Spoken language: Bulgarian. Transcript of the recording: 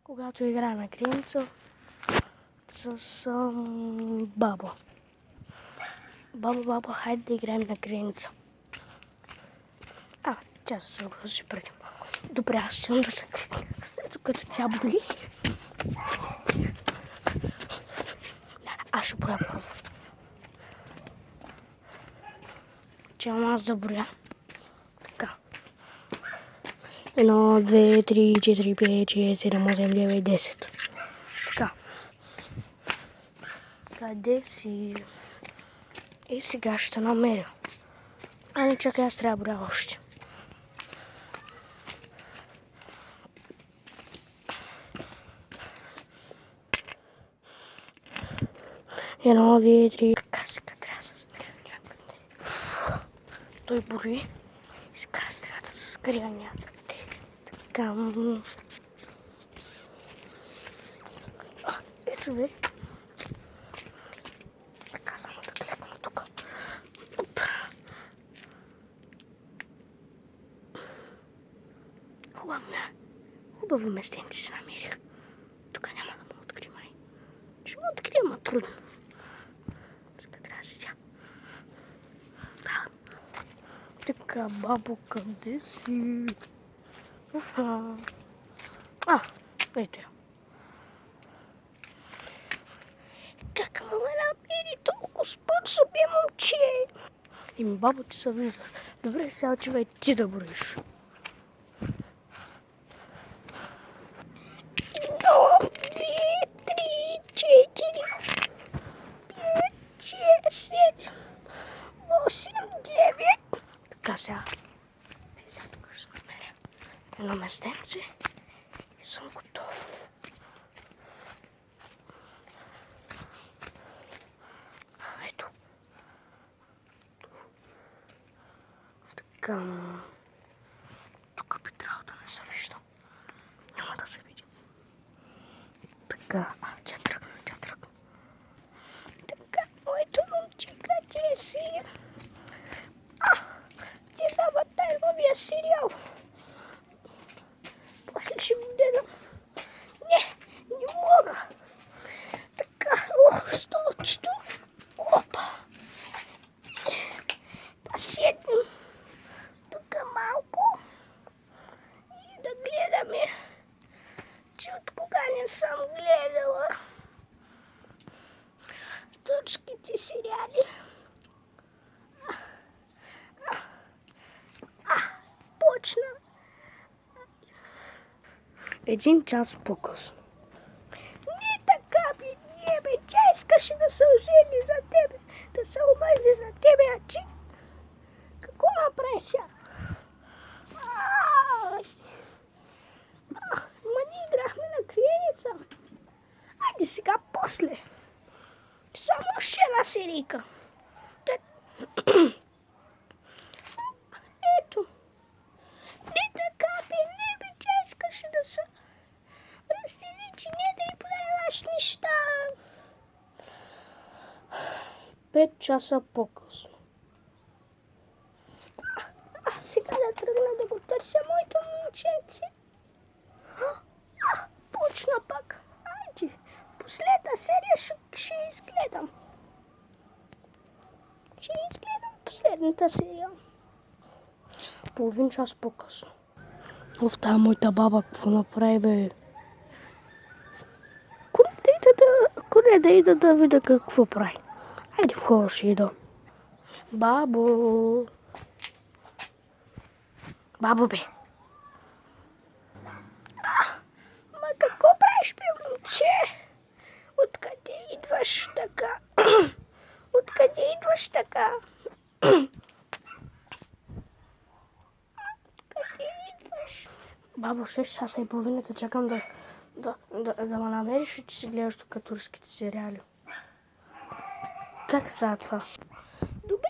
когато играем на криенца с Бабо. Бабо, хайде да играем на криенца. Тя се съгласи преди малко. Добре, аз ще да се крия, докато тя боли. Аз ще броя първо. Чакам аз да броя. Така. 1, 2, 3, 4, 5, 6, 7, 8, 9, 10. Така. Къде си? И сега ще намеря. Не чакай, аз трябва да броя още. Едно, две, три. Така сега трябва да се скрия някъде. Той брои. И сега трябва да се скрия някъде. Така. Ето бе. Така само да клекна тук. Хубаво местенце се намерих. Тук няма да му открия май. Ще му открия, ма трудно. Сега трябва да седя. Така, бабо, къде си? Ето я. Как ме намери толкова способи, момче? Бабо, ти се виждаш. Добре, сега отивай ти да броиш. 1, 2, 3, 4, 5, 6, 7, 8, 9. Така сега. Сега тук ще намеря едно местенце и съм готов. Ето. Така. Тук би трябвало да не се виждам. Няма да се види. Така. Тя тръгна. Така, моето момче, къде си? Ти дава тайвовия сериал. После ще го гледам. Не мога. Така, столчето. Опа. Да седнем тук малко и да гледаме, че от кога не съм гледала турските сериали. Почна. 1 час по-късно. Не така, бе, тя искаше да се ожени за тебе, да се омъжи за тебе, а ти какво направи сега? Ма ние играхме на криеница. Айде сега после. Само още една серийка. Ето. Не така, бе, тя искаше да се разсели, че не да й подаряваш неща. 5 часа по-късно. Сега да тръгна да го търся моето момченце. Почна пак. Айде, последна серия ще изгледам. Ще изгледам последната серия. Половин час по-късно. В тая моята баба какво направи, бе? Коне да ида да видя какво прави. Айде, в хода ще ида. Бабо, бе. Ма какво правиш, бе, момче? Откъде идваш така? Откъде идваш така? Откъде идваш? Бабо, 6 часа и половината чакам да ме намериш и ти си гледаш тук турските сериали. Как става това? Добре,